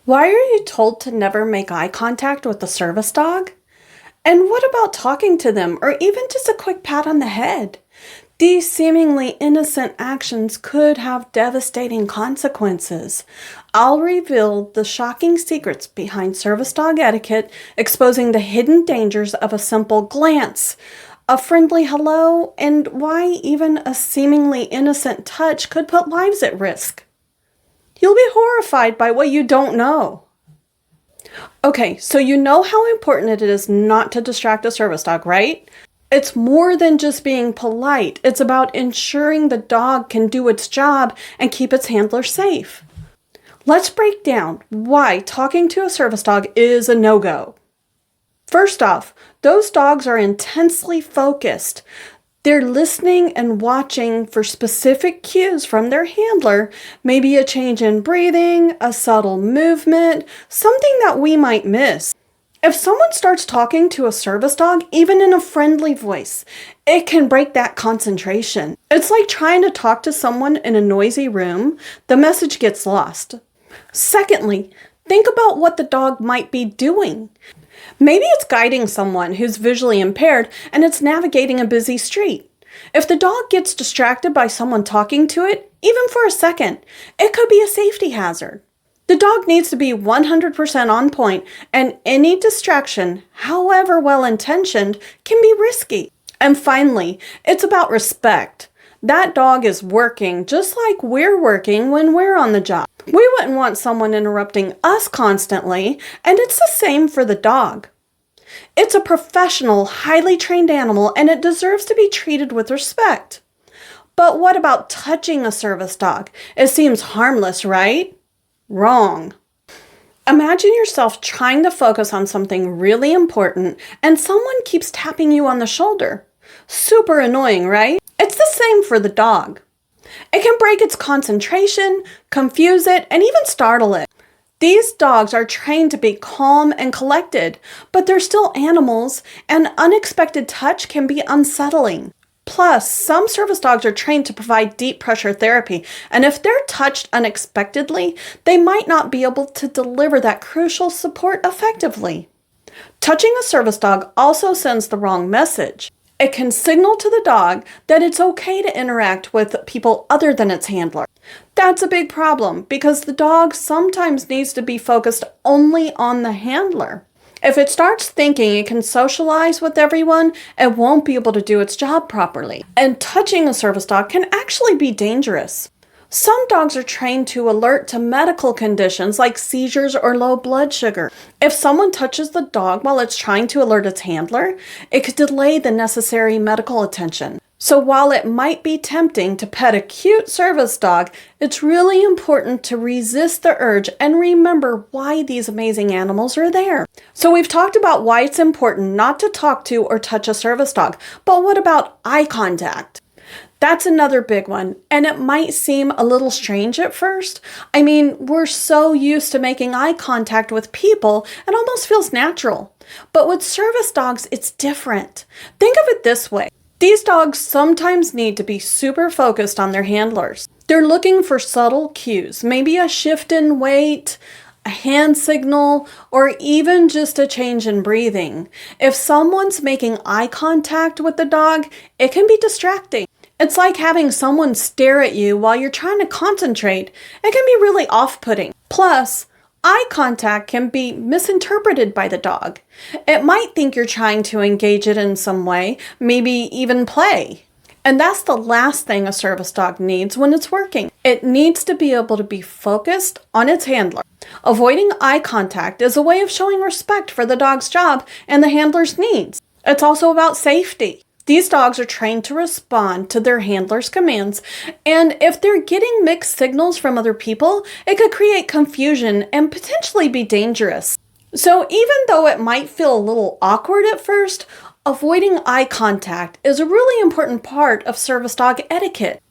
Why are you told to never make eye contact with the service dog? And what about talking to them or even just a quick pat on the head? These seemingly innocent actions could have devastating consequences. I'll reveal the shocking secrets behind service dog etiquette, exposing the hidden dangers of a simple glance, a friendly hello, and why even a seemingly innocent touch could put lives at risk. You'll be horrified by what you don't know. Okay, so you know how important it is not to distract a service dog, right? It's more than just being polite. It's about ensuring the dog can do its job and keep its handler safe. Let's break down why talking to a service dog is a no-go. First off, those dogs are intensely focused. They're listening and watching for specific cues from their handler, maybe a change in breathing, a subtle movement, something that we might miss. If someone starts talking to a service dog, even in a friendly voice, it can break that concentration. It's like trying to talk to someone in a noisy room. The message gets lost. Secondly, think about what the dog might be doing. Maybe it's guiding someone who's visually impaired and it's navigating a busy street. If the dog gets distracted by someone talking to it, even for a second, it could be a safety hazard. The dog needs to be 100% on point, and any distraction, however well-intentioned, can be risky. And finally, it's about respect. That dog is working just like we're working when we're on the job. We wouldn't want someone interrupting us constantly, and it's the same for the dog. It's a professional, highly trained animal, and it deserves to be treated with respect. But what about touching a service dog? It seems harmless, right? Wrong. Imagine yourself trying to focus on something really important, and someone keeps tapping you on the shoulder. Super annoying, right? It's the same for the dog. It can break its concentration, confuse it, and even startle it. These dogs are trained to be calm and collected, but they're still animals, and unexpected touch can be unsettling. Plus, some service dogs are trained to provide deep pressure therapy, and if they're touched unexpectedly, they might not be able to deliver that crucial support effectively. Touching a service dog also sends the wrong message. It can signal to the dog that it's okay to interact with people other than its handler. That's a big problem because the dog sometimes needs to be focused only on the handler. If it starts thinking it can socialize with everyone, it won't be able to do its job properly. And touching a service dog can actually be dangerous. Some dogs are trained to alert to medical conditions like seizures or low blood sugar. If someone touches the dog while it's trying to alert its handler, it could delay the necessary medical attention. So while it might be tempting to pet a cute service dog, it's really important to resist the urge and remember why these amazing animals are there. So we've talked about why it's important not to talk to or touch a service dog, but what about eye contact? That's another big one, and it might seem a little strange at first. I mean, we're so used to making eye contact with people, it almost feels natural. But with service dogs, it's different. Think of it this way. These dogs sometimes need to be super focused on their handlers. They're looking for subtle cues, maybe a shift in weight, a hand signal, or even just a change in breathing. If someone's making eye contact with the dog, it can be distracting. It's like having someone stare at you while you're trying to concentrate. It can be really off-putting. Plus, eye contact can be misinterpreted by the dog. It might think you're trying to engage it in some way, maybe even play. And that's the last thing a service dog needs when it's working. It needs to be able to be focused on its handler. Avoiding eye contact is a way of showing respect for the dog's job and the handler's needs. It's also about safety. These dogs are trained to respond to their handler's commands, and if they're getting mixed signals from other people, it could create confusion and potentially be dangerous. So even though it might feel a little awkward at first, avoiding eye contact is a really important part of service dog etiquette.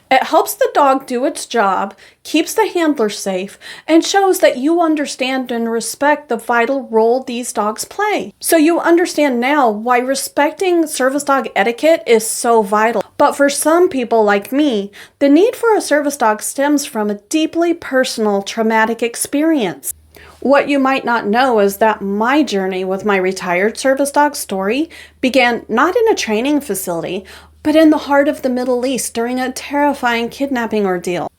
It helps the dog do its job, keeps the handler safe, and shows that you understand and respect the vital role these dogs play. So you understand now why respecting service dog etiquette is so vital. But for some people like me, the need for a service dog stems from a deeply personal, traumatic experience. What you might not know is that my journey with my retired service dog Story began not in a training facility, but in the heart of the Middle East during a terrifying kidnapping ordeal.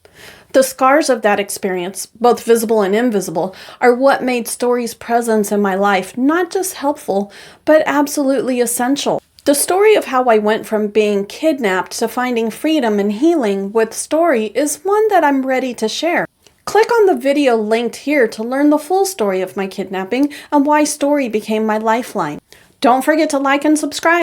The scars of that experience, both visible and invisible, are what made Story's presence in my life not just helpful, but absolutely essential. The story of how I went from being kidnapped to finding freedom and healing with Story is one that I'm ready to share. Click on the video linked here to learn the full story of my kidnapping and why Story became my lifeline. Don't forget to like and subscribe.